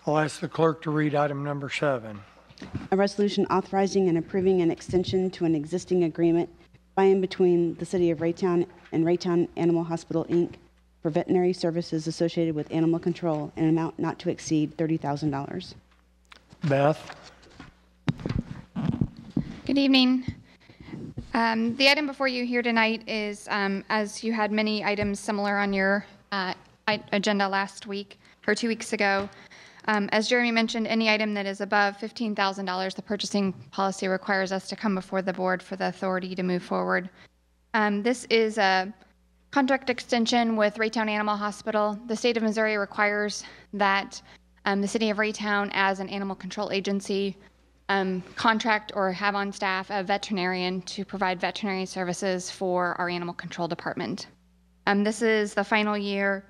I'll ask the clerk to read item number 7. A resolution authorizing and approving an extension to an existing agreement by and between the City of Raytown and Raytown Animal Hospital, Inc. for veterinary services associated with animal control in an amount not to exceed $30,000. Beth? Good evening. The item before you here tonight is, as you had many items similar on your agenda last week or 2 weeks ago, as Jeremy mentioned, any item that is above $15,000, the purchasing policy requires us to come before the board for the authority to move forward. This is a contract extension with Raytown Animal Hospital. The state of Missouri requires that the city of Raytown, as an animal control agency, contract or have on staff a veterinarian to provide veterinary services for our animal control department. This is the final year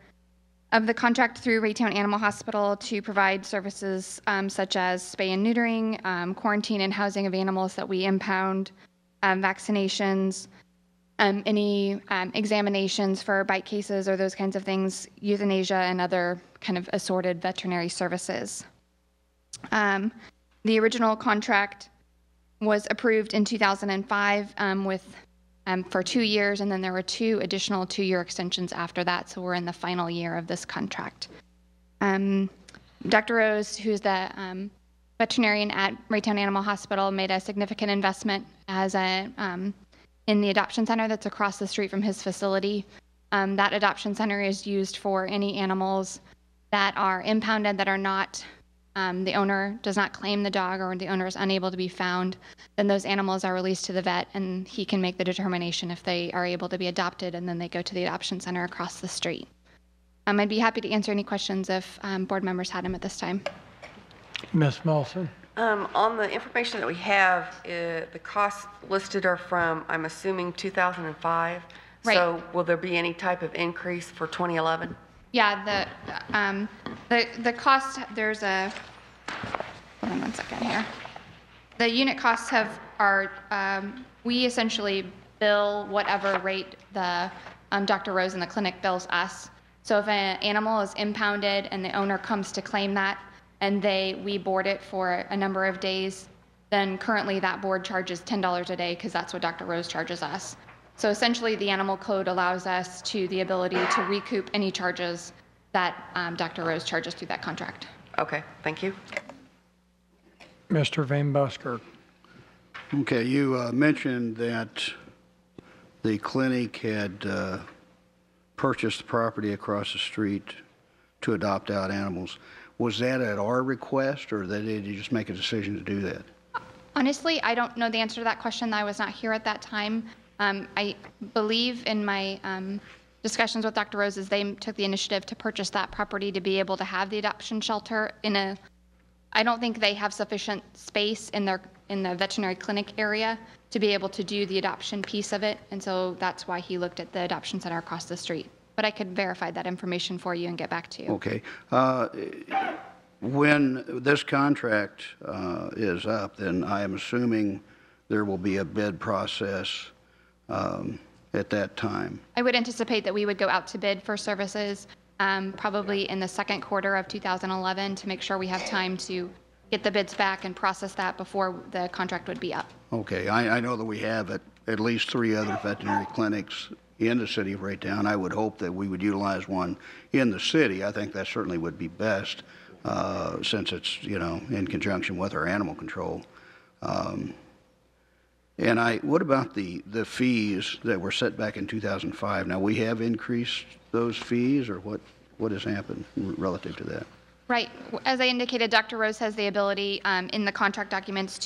of the contract through Raytown Animal Hospital to provide services such as spay and neutering, quarantine and housing of animals that we impound, vaccinations, any examinations for bite cases or those kinds of things, euthanasia, and other kind of assorted veterinary services. The original contract was approved in 2005 for 2 years, and then there were 2 additional 2-year extensions after that, so we're in the final year of this contract. Dr. Rose, who's the veterinarian at Raytown Animal Hospital, made a significant investment as in the adoption center that's across the street from his facility. That adoption center is used for any animals that are impounded that are not the owner does not claim the dog or the owner is unable to be found, then those animals are released to the vet and he can make the determination if they are able to be adopted, and then they go to the adoption center across the street. I'd be happy to answer any questions if board members had them at this time. Ms. Molson? On the information that we have, the costs listed are from, I'm assuming, 2005. Right. So will there be any type of increase for 2011? Yeah, the cost, there's a, hold on 1 second here. The unit costs we essentially bill whatever rate the Dr. Rose and the clinic bills us. So if an animal is impounded and the owner comes to claim that and we board it for a number of days, then currently that board charges $10 a day because that's what Dr. Rose charges us. So essentially, the animal code allows us the ability to recoup any charges that Dr. Rose charges through that contract. Okay, thank you. Mr. Van Busker? Okay, you mentioned that the clinic had purchased the property across the street to adopt out animals. Was that at our request, or did you just make a decision to do that? Honestly, I don't know the answer to that question. I was not here at that time. I believe in my discussions with Dr. Rose, they took the initiative to purchase that property to be able to have the adoption shelter I don't think they have sufficient space in the veterinary clinic area to be able to do the adoption piece of it, and so that's why he looked at the adoption center across the street. But I could verify that information for you and get back to you. Okay. When this contract is up, then I am assuming there will be a bid process at that time. I would anticipate that we would go out to bid for services probably in the second quarter of 2011 to make sure we have time to get the bids back and process that before the contract would be up. Okay. I know that we have at least 3 other veterinary clinics in the city of Raytown. I would hope that we would utilize one in the city. I think that certainly would be best since it's, in conjunction with our animal control. And what about the fees that were set back in 2005? Now, we have increased those fees, or what has happened relative to that? Right. As I indicated, Dr. Rose has the ability in the contract documents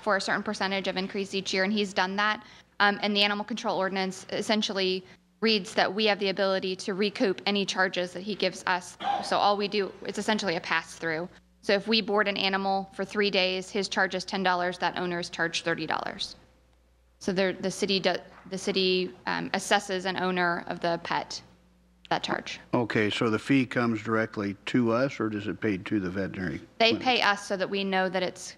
for a certain percentage of increase each year, and he's done that. And the animal control ordinance essentially reads that we have the ability to recoup any charges that he gives us. So all we do, it's essentially a pass-through. So if we board an animal for 3 days, his charge is $10, that owner is charged $30. So the city assesses an owner of the pet that charge. Okay, so the fee comes directly to us, or does it paid to the veterinary? They clinic? pay us so that we know that it's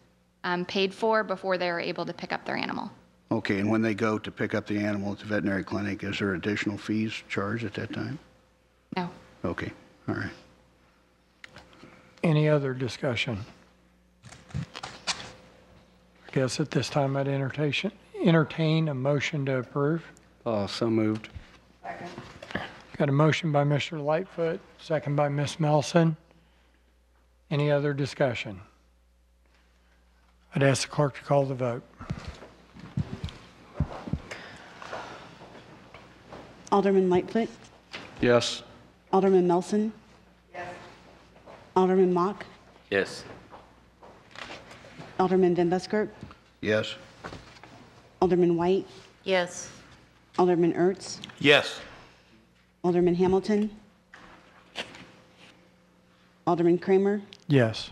paid for before they're able to pick up their animal. Okay, and when they go to pick up the animal at the veterinary clinic, is there additional fees charged at that time? No. Okay, all right. Any other discussion? I guess at this time I'd entertain a motion to approve. So moved. Got a motion by Mr. Lightfoot, second by Ms. Melson. Any other discussion? I'd ask the clerk to call the vote. Alderman Lightfoot. Yes. Alderman Melson. Yes. Alderman Mock. Yes. Alderman Van Buskirk. Yes? Alderman White. Yes. Alderman Ertz. Yes. Alderman Hamilton. Alderman Kramer. Yes.